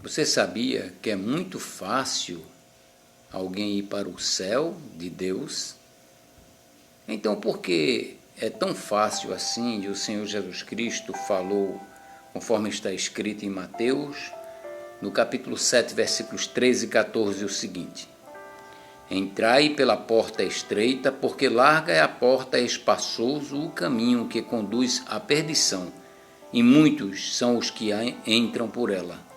Você sabia que é muito fácil alguém ir para o céu de Deus? Então, por que é tão fácil assim? E o Senhor Jesus Cristo falou, conforme está escrito em Mateus, no capítulo 7, versículos 13 e 14, o seguinte: Entrai pela porta estreita, porque larga é a porta e espaçoso o caminho que conduz à perdição, e muitos são os que entram por ela.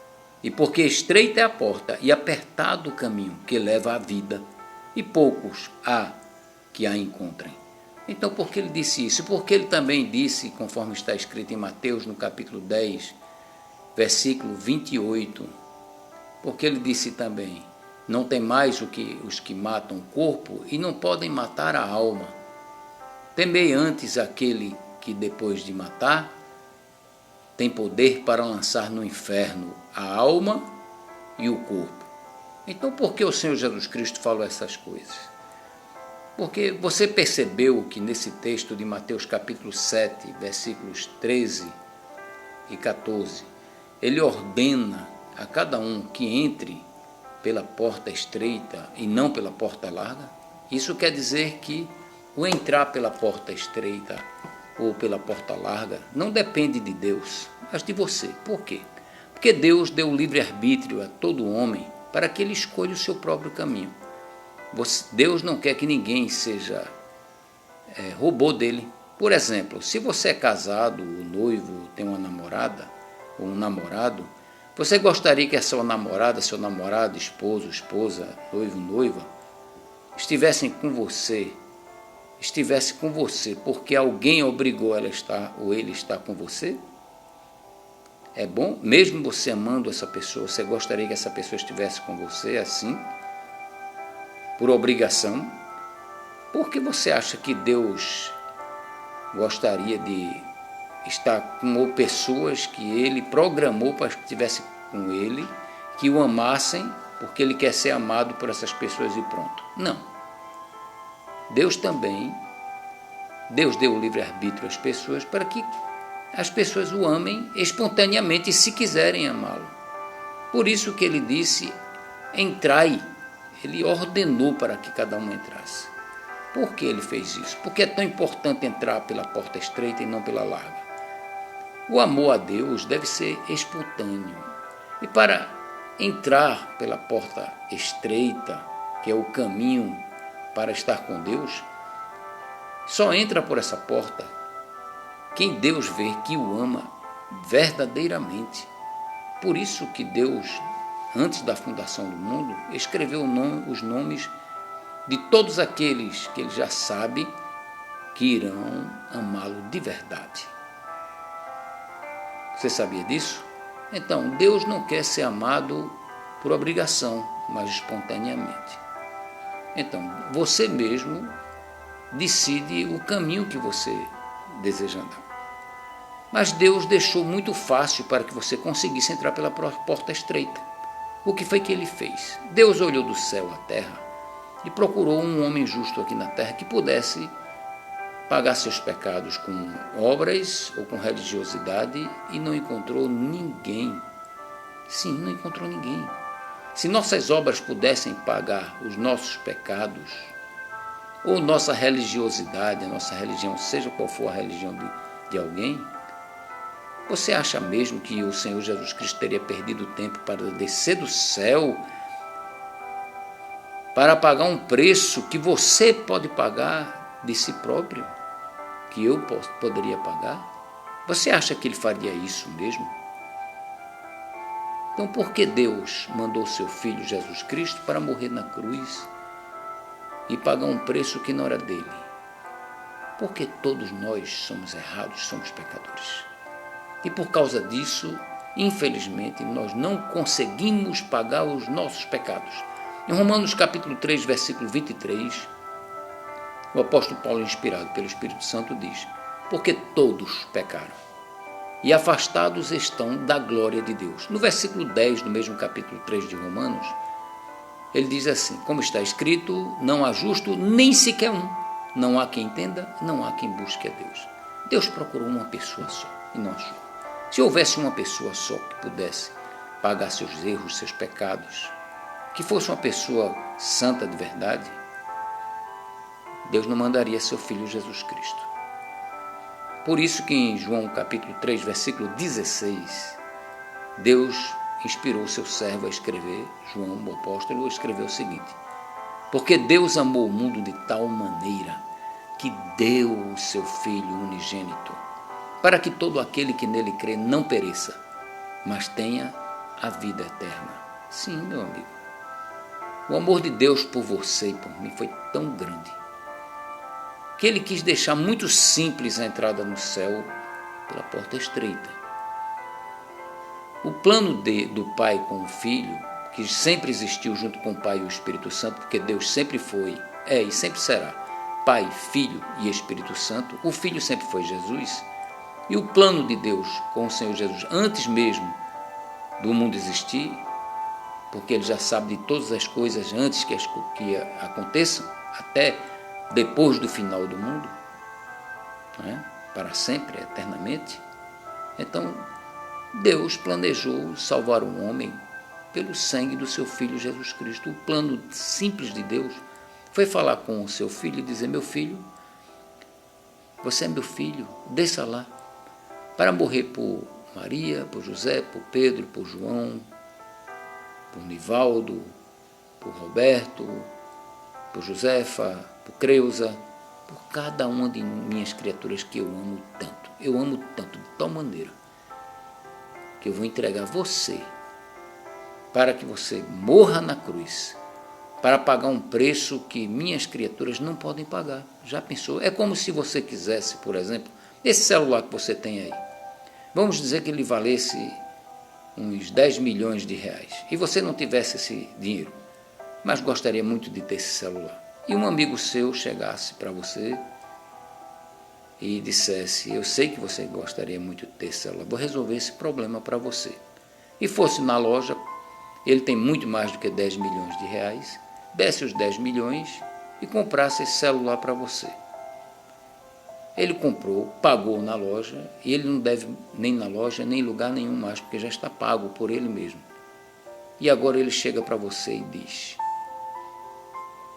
E porque estreita é a porta e apertado o caminho que leva à vida, e poucos há que a encontrem. Então, por que ele disse isso? Porque ele também disse, conforme está escrito em Mateus, no capítulo 10, versículo 28, porque ele disse também: não tem mais os que matam o corpo e não podem matar a alma. Temei antes aquele que, depois de matar, tem poder para lançar no inferno a alma e o corpo. Então, por que o Senhor Jesus Cristo falou essas coisas? Porque você percebeu que nesse texto de Mateus capítulo 7, versículos 13 e 14, ele ordena a cada um que entre pela porta estreita e não pela porta larga? Isso quer dizer que o entrar pela porta estreita ou pela porta larga não depende de Deus, mas de você. Por quê? Porque Deus deu livre-arbítrio a todo homem para que ele escolha o seu próprio caminho. Deus não quer que ninguém seja robô dele. Por exemplo, se você é casado, o noivo tem uma namorada ou um namorado, você gostaria que a sua namorada, seu namorado, esposo, esposa, noivo, noiva, estivesse com você porque alguém obrigou ela a estar ou ele estar com você? É bom? Mesmo você amando essa pessoa, você gostaria que essa pessoa estivesse com você assim? Por obrigação? Por que você acha que Deus gostaria de estar com pessoas que ele programou para que estivessem com ele, que o amassem, porque ele quer ser amado por essas pessoas e pronto? Não. Deus deu o livre-arbítrio às pessoas para que as pessoas o amem espontaneamente, se quiserem amá-lo. Por isso que ele disse: entrai. Ele ordenou para que cada um entrasse. Por que ele fez isso? Porque é tão importante entrar pela porta estreita e não pela larga. O amor a Deus deve ser espontâneo. E para entrar pela porta estreita, que é o caminho para estar com Deus, só entra por essa porta quem Deus vê que o ama verdadeiramente. Por isso que Deus, antes da fundação do mundo, escreveu os nomes de todos aqueles que ele já sabe que irão amá-lo de verdade. Você sabia disso? Então, Deus não quer ser amado por obrigação, mas espontaneamente. Então, você mesmo decide o caminho que você deseja andar. Mas Deus deixou muito fácil para que você conseguisse entrar pela porta estreita. O que foi que ele fez? Deus olhou do céu à terra e procurou um homem justo aqui na terra que pudesse pagar seus pecados com obras ou com religiosidade, e não encontrou ninguém. Sim, não encontrou ninguém. Se nossas obras pudessem pagar os nossos pecados, ou nossa religiosidade, a nossa religião, seja qual for a religião de alguém, você acha mesmo que o Senhor Jesus Cristo teria perdido tempo para descer do céu para pagar um preço que você pode pagar de si próprio, que eu poderia pagar? Você acha que ele faria isso mesmo? Então, por que Deus mandou seu Filho Jesus Cristo para morrer na cruz e pagar um preço que não era dele? Porque todos nós somos errados, somos pecadores. E por causa disso, infelizmente, nós não conseguimos pagar os nossos pecados. Em Romanos capítulo 3, versículo 23, o apóstolo Paulo, inspirado pelo Espírito Santo, diz: porque todos pecaram e afastados estão da glória de Deus. No versículo 10 do mesmo capítulo 3 de Romanos, ele diz assim: como está escrito, não há justo nem sequer um, não há quem entenda, não há quem busque a Deus. Deus procurou uma pessoa só e não achou. Se houvesse uma pessoa só que pudesse pagar seus erros, seus pecados, que fosse uma pessoa santa de verdade, Deus não mandaria seu Filho Jesus Cristo. Por isso que em João capítulo 3, versículo 16, Deus inspirou seu servo a escrever, João, o apóstolo, escreveu o seguinte: porque Deus amou o mundo de tal maneira que deu o seu Filho unigênito, para que todo aquele que nele crê não pereça, mas tenha a vida eterna. Sim, meu amigo, o amor de Deus por você e por mim foi tão grande, que Ele quis deixar muito simples a entrada no céu pela porta estreita. O plano do Pai com o Filho, que sempre existiu junto com o Pai e o Espírito Santo, porque Deus sempre foi, é e sempre será Pai, Filho e Espírito Santo. O Filho sempre foi Jesus. E o plano de Deus com o Senhor Jesus, antes mesmo do mundo existir, porque Ele já sabe de todas as coisas antes que aconteçam, até depois do final do mundo, né? Para sempre, eternamente. Então, Deus planejou salvar o homem pelo sangue do seu Filho Jesus Cristo. O plano simples de Deus foi falar com o seu filho e dizer: meu filho, você é meu filho, desça lá, para morrer por Maria, por José, por Pedro, por João, por Nivaldo, por Roberto, por Josefa, por Creuza, por cada uma de minhas criaturas que eu amo tanto. Eu amo tanto, de tal maneira, que eu vou entregar você para que você morra na cruz, para pagar um preço que minhas criaturas não podem pagar. Já pensou? É como se você quisesse, por exemplo, esse celular que você tem aí. Vamos dizer que ele valesse uns 10 milhões de reais e você não tivesse esse dinheiro, mas gostaria muito de ter esse celular. E um amigo seu chegasse para você e dissesse: eu sei que você gostaria muito de ter esse celular, vou resolver esse problema para você. E fosse na loja, ele tem muito mais do que 10 milhões de reais, desse os 10 milhões e comprasse esse celular para você. Ele comprou, pagou na loja, e ele não deve nem na loja, nem em lugar nenhum mais, porque já está pago por ele mesmo. E agora ele chega para você e diz: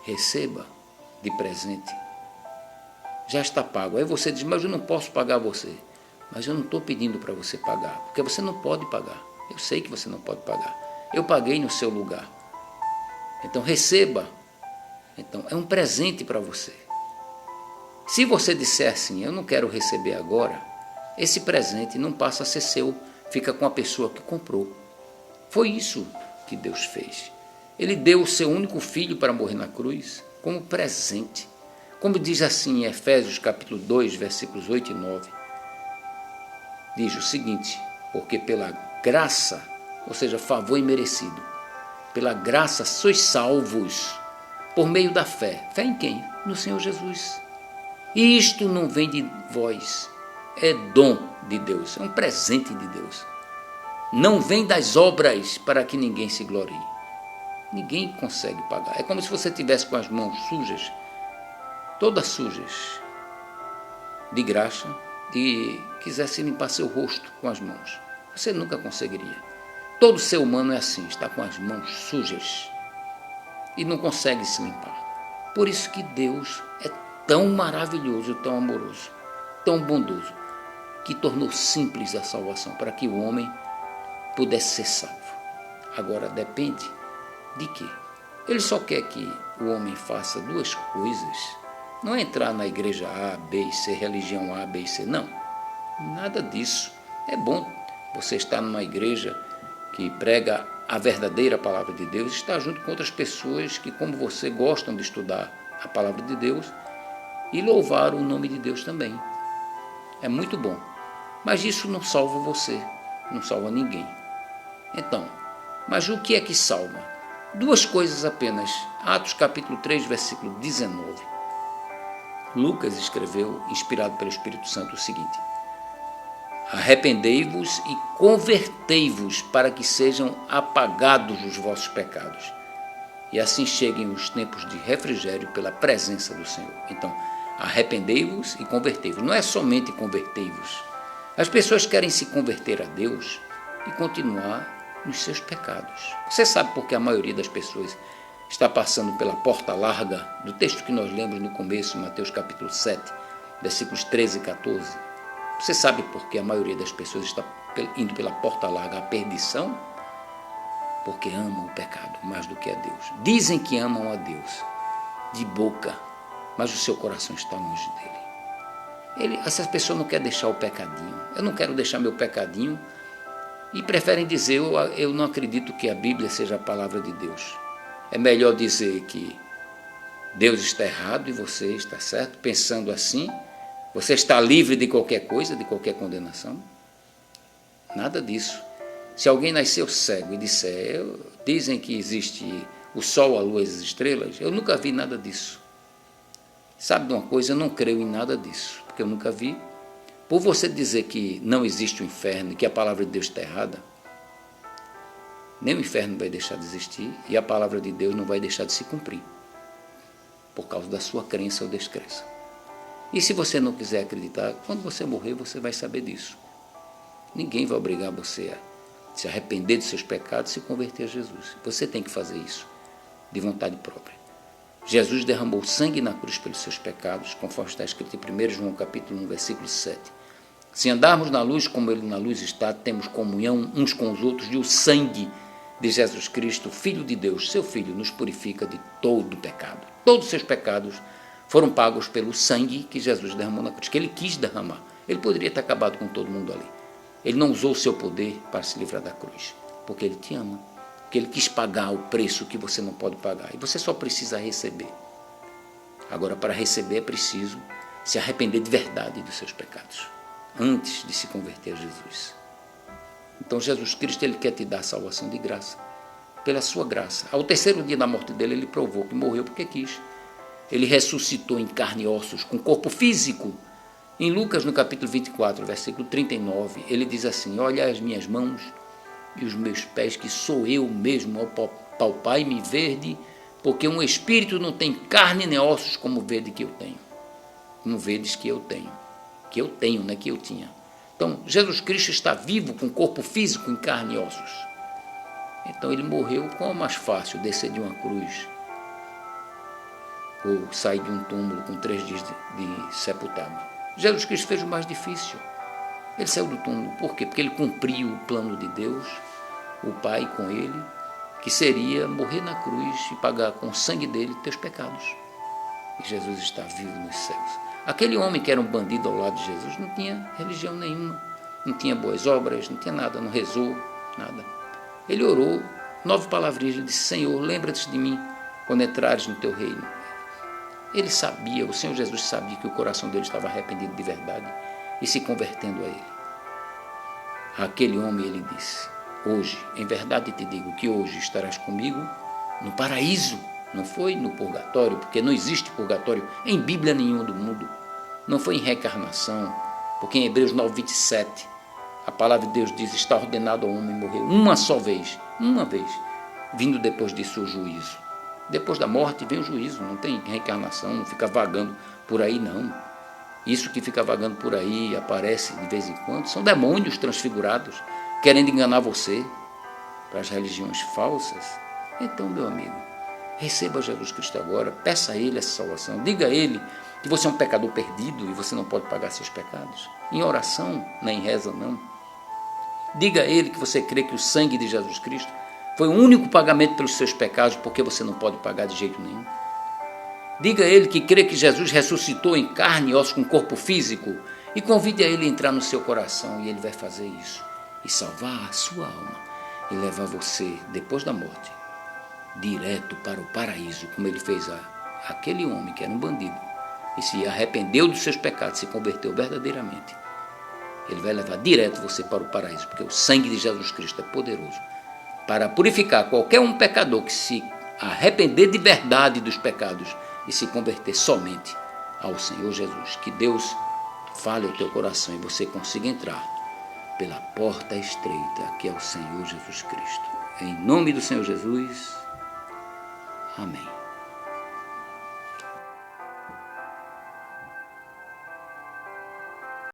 receba de presente, já está pago. Aí você diz: mas eu não posso pagar você. Mas eu não estou pedindo para você pagar, porque você não pode pagar. Eu sei que você não pode pagar. Eu paguei no seu lugar. Então receba. Então é um presente para você. Se você disser assim: eu não quero receber agora, esse presente não passa a ser seu, fica com a pessoa que comprou. Foi isso que Deus fez. Ele deu o seu único filho para morrer na cruz como presente. Como diz assim em Efésios capítulo 2, versículos 8 e 9. Diz o seguinte: porque pela graça, ou seja, favor imerecido, pela graça sois salvos por meio da fé. Fé em quem? No Senhor Jesus. E isto não vem de vós, é dom de Deus, é um presente de Deus. Não vem das obras para que ninguém se glorie. Ninguém consegue pagar. É como se você tivesse com as mãos sujas, todas sujas, de graxa, e quisesse limpar seu rosto com as mãos. Você nunca conseguiria. Todo ser humano é assim, está com as mãos sujas e não consegue se limpar. Por isso que Deus é tão maravilhoso, tão amoroso, tão bondoso, que tornou simples a salvação, para que o homem pudesse ser salvo. Agora depende de quê? Ele só quer que o homem faça duas coisas. Não é entrar na igreja A, B e C, religião A, B e C, não. Nada disso. É bom você estar numa igreja que prega a verdadeira palavra de Deus, estar junto com outras pessoas que, como você, gostam de estudar a palavra de Deus e louvar o nome de Deus também. É muito bom. Mas isso não salva você, não salva ninguém. Então, mas o que é que salva? Duas coisas apenas. Atos capítulo 3, versículo 19. Lucas escreveu, inspirado pelo Espírito Santo, o seguinte: arrependei-vos e convertei-vos para que sejam apagados os vossos pecados, e assim cheguem os tempos de refrigério pela presença do Senhor. Então, arrependei-vos e convertei-vos. Não é somente convertei-vos. As pessoas querem se converter a Deus e continuar nos seus pecados. Você sabe por que a maioria das pessoas está passando pela porta larga do texto que nós lemos no começo, Mateus capítulo 7, versículos 13 e 14? Você sabe por que a maioria das pessoas está indo pela porta larga à perdição? Porque amam o pecado mais do que a Deus. Dizem que amam a Deus de boca, mas o seu coração está longe dele. Essas pessoas não querem deixar o pecadinho. Eu não quero deixar meu pecadinho e preferem dizer, eu não acredito que a Bíblia seja a palavra de Deus. É melhor dizer que Deus está errado e você está certo. Pensando assim, você está livre de qualquer coisa, de qualquer condenação. Nada disso. Se alguém nasceu cego e disser, dizem que existe o sol, a lua e as estrelas, eu nunca vi nada disso. Sabe de uma coisa? Eu não creio em nada disso, porque eu nunca vi. Por você dizer que não existe o inferno e que a palavra de Deus está errada, nem o inferno vai deixar de existir e a palavra de Deus não vai deixar de se cumprir, por causa da sua crença ou descrença. E se você não quiser acreditar, quando você morrer, você vai saber disso. Ninguém vai obrigar você a se arrepender dos seus pecados e se converter a Jesus. Você tem que fazer isso, de vontade própria. Jesus derramou sangue na cruz pelos seus pecados, conforme está escrito em 1 João capítulo 1, versículo 7. Se andarmos na luz como Ele na luz está, temos comunhão uns com os outros, e o sangue de Jesus Cristo, Filho de Deus, seu Filho, nos purifica de todo pecado. Todos os seus pecados foram pagos pelo sangue que Jesus derramou na cruz, que Ele quis derramar. Ele poderia ter acabado com todo mundo ali. Ele não usou o seu poder para se livrar da cruz, porque Ele te ama, porque Ele quis pagar o preço que você não pode pagar, e você só precisa receber. Agora, para receber é preciso se arrepender de verdade dos seus pecados, antes de se converter a Jesus. Então Jesus Cristo, Ele quer te dar salvação de graça, pela sua graça. Ao terceiro dia da morte dele, Ele provou que morreu porque quis. Ele ressuscitou em carne e ossos, com corpo físico. Em Lucas, no capítulo 24, versículo 39, ele diz assim: olha as minhas mãos e os meus pés, que sou eu mesmo, ao palpar e me verde, porque um espírito não tem carne nem ossos como vede que eu tenho. Como vedes que eu tenho. Que eu tenho, não é que eu tinha. Então, Jesus Cristo está vivo, com corpo físico, em carne e ossos. Então, Ele morreu. Qual é mais fácil, descer de uma cruz ou sair de um túmulo com 3 dias de sepultado? Jesus Cristo fez o mais difícil. Ele saiu do túmulo. Por quê? Porque Ele cumpriu o plano de Deus, o Pai com Ele, que seria morrer na cruz e pagar com o sangue dele teus pecados. E Jesus está vivo nos céus. Aquele homem que era um bandido ao lado de Jesus não tinha religião nenhuma, não tinha boas obras, não tinha nada, não rezou, nada. Ele orou 9 palavrinhas, ele disse: Senhor, lembra-te de mim quando entrares no teu reino. Ele sabia, o Senhor Jesus sabia que o coração dele estava arrependido de verdade e se convertendo a Ele. Aquele homem, ele disse: hoje, em verdade te digo que hoje estarás comigo no paraíso. Não foi no purgatório, porque não existe purgatório em Bíblia nenhuma do mundo. Não foi em reencarnação, porque em Hebreus 9, 27, a palavra de Deus diz: está ordenado ao homem morrer uma só vez, vindo depois disso o juízo. Depois da morte vem o juízo, não tem reencarnação, não fica vagando por aí, não. Isso que fica vagando por aí, aparece de vez em quando, são demônios transfigurados, querendo enganar você para as religiões falsas. Então, meu amigo, receba Jesus Cristo agora, peça a Ele essa salvação, diga a Ele que você é um pecador perdido e você não pode pagar seus pecados, em oração, nem em reza, não. Diga a Ele que você crê que o sangue de Jesus Cristo foi o único pagamento pelos seus pecados, porque você não pode pagar de jeito nenhum. Diga a Ele que crê que Jesus ressuscitou em carne e ossos com corpo físico, e convide a Ele a entrar no seu coração, e Ele vai fazer isso, e salvar a sua alma, e levar você, depois da morte, direto para o paraíso, como Ele fez aquele homem que era um bandido, e se arrependeu dos seus pecados, se converteu verdadeiramente. Ele vai levar direto você para o paraíso, porque o sangue de Jesus Cristo é poderoso para purificar qualquer um pecador que se arrepender de verdade dos pecados e se converter somente ao Senhor Jesus. Que Deus fale ao teu coração e você consiga entrar pela porta estreita, que é o Senhor Jesus Cristo. Em nome do Senhor Jesus, amém.